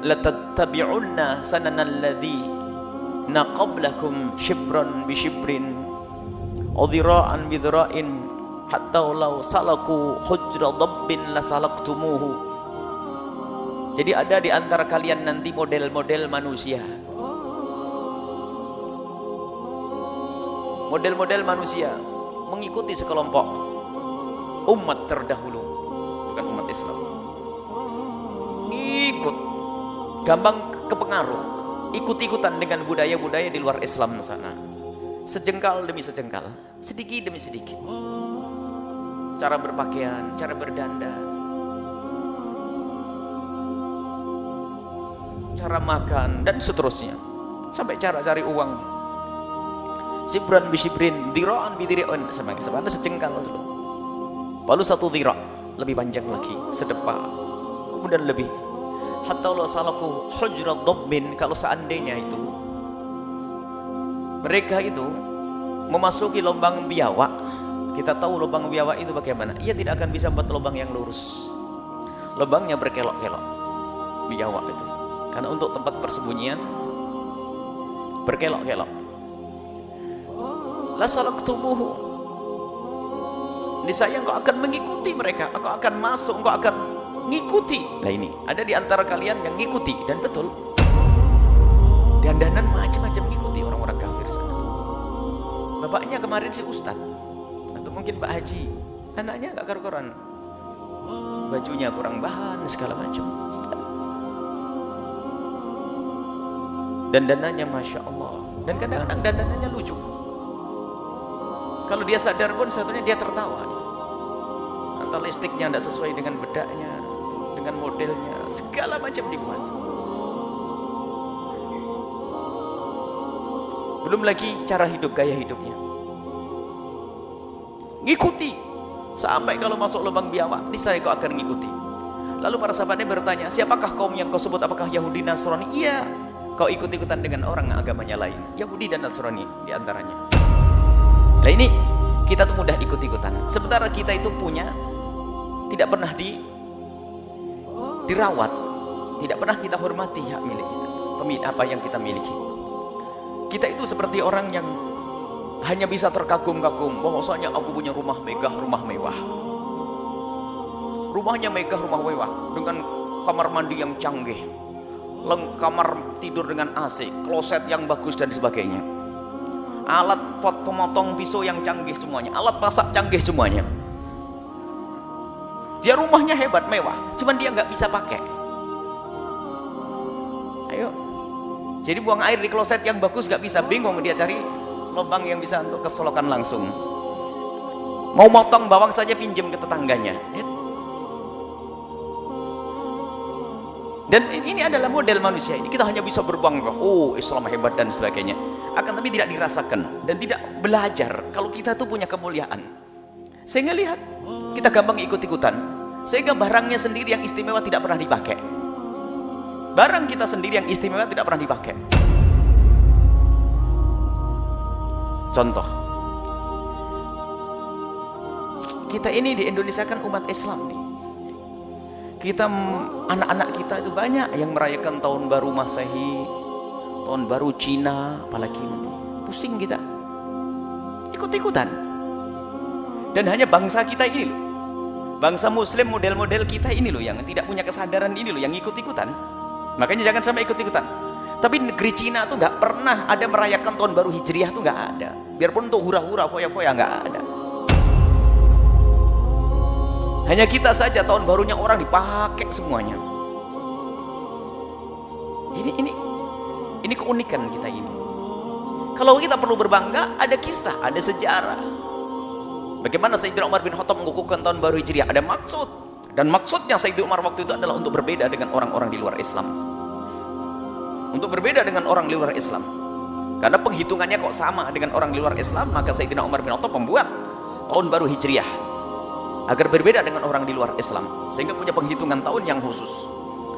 latattabi'unna sananal ladzina qablakum shibran bi shibrin wa dhira'an bi dhira'in hatta law salaku hujra dabbin lasalaktumuhu. Jadi ada di antara kalian nanti model-model manusia. Model-model manusia mengikuti sekelompok umat terdahulu, bukan umat Islam. Ikut, gampang kepengaruh, ikut-ikutan dengan budaya-budaya di luar Islam sana. Sejengkal demi sejengkal, sedikit demi sedikit. Cara berpakaian, cara berdandan, cara makan, dan seterusnya. Sampai cara cari uang. Sibran bisibrin, dira'an bidiri'un, sebenarnya sejengkal dulu. Lalu satu dira', lebih panjang lagi, sedepa, kemudian lebih. Hatta law salaku hujra dabbin, kalau seandainya itu mereka itu memasuki lubang biawak. Kita tahu lubang biawak itu bagaimana? Ia tidak akan bisa buat lubang yang lurus. Lubangnya berkelok-kelok. Biawak itu. Karena untuk tempat persembunyian berkelok-kelok. La salaktumuhu. Niscaya engkau akan mengikuti mereka, engkau akan masuk, engkau akan ngikuti. Nah ini, ada di antara kalian yang ngikuti, dan betul. Dandanan macam-macam ngikuti orang-orang kafir sana. Bapaknya kemarin si Ustadz, atau mungkin Pak Haji, anaknya nggak karu-karuan, bajunya kurang bahan, segala macam. Dandanannya Masya Allah, dan kadang-kadang dandanannya lucu. Kalau dia sadar pun satunya dia tertawa. Antara listiknya tidak sesuai dengan bedaknya, dengan modelnya, segala macam dibuat. Belum lagi cara hidup, gaya hidupnya. Ngikuti. Sampai kalau masuk lubang biawak, niscaya kau akan ngikuti. Lalu para sahabatnya bertanya, siapakah kaum yang kau sebut? Apakah Yahudi dan Nasrani? Iya. Kau ikut-ikutan dengan orang agamanya lain. Yahudi dan Nasrani diantaranya. Nah ini kita tuh mudah ikut-ikutan. Sementara kita itu punya, tidak pernah dirawat, tidak pernah kita hormati hak milik kita, apa yang kita miliki. Kita itu seperti orang yang hanya bisa terkagum-kagum, bahwasanya aku punya rumah megah, rumah mewah. Rumahnya megah, rumah mewah, dengan kamar mandi yang canggih, kamar tidur dengan AC, kloset yang bagus dan sebagainya. Alat pot pemotong pisau yang canggih semuanya, alat masak canggih semuanya. Dia rumahnya hebat, mewah, cuman dia nggak bisa pakai. Ayo, jadi buang air di kloset yang bagus nggak bisa, bingung dia cari lubang yang bisa untuk kesolokan langsung. Mau motong bawang saja pinjam ke tetangganya. Dan ini adalah model manusia ini. Kita hanya bisa berbangga, oh Islam hebat dan sebagainya. Akan tapi tidak dirasakan dan tidak belajar kalau kita tuh punya kemuliaan. Sehingga lihat, kita gampang ikut-ikutan. Sehingga barangnya sendiri yang istimewa tidak pernah dipakai. Barang kita sendiri yang istimewa tidak pernah dipakai. Contoh, kita ini di Indonesia kan umat Islam nih. Kita, anak-anak kita itu banyak yang merayakan tahun baru Masehi, tahun baru Cina, apalagi nanti pusing kita ikut-ikutan. Dan hanya bangsa kita ini loh, bangsa muslim model-model kita ini loh yang tidak punya kesadaran ini loh, yang ikut-ikutan. Makanya jangan sampai ikut-ikutan. Tapi negeri Cina tuh nggak pernah ada merayakan tahun baru Hijriah, tuh nggak ada. Biarpun untuk hura-hura, foya-foya, nggak ada. Hanya kita saja tahun barunya orang dipakai semuanya. Ini keunikan kita ini. Kalau kita perlu berbangga, ada kisah, ada sejarah. Bagaimana Sayyidina Umar bin Khattab mengukuhkan tahun baru Hijriah, ada maksud. Dan maksudnya Sayyidina Umar waktu itu adalah untuk berbeda dengan orang-orang di luar Islam. Untuk berbeda dengan orang di luar Islam. Karena penghitungannya kok sama dengan orang di luar Islam, maka Sayyidina Umar bin Khattab membuat tahun baru Hijriah agar berbeda dengan orang di luar Islam, sehingga punya penghitungan tahun yang khusus.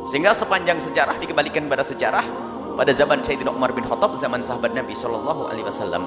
Sehingga sepanjang sejarah dikembalikan pada sejarah pada zaman Sayyidina Umar bin Khattab, zaman sahabat Nabi SAW.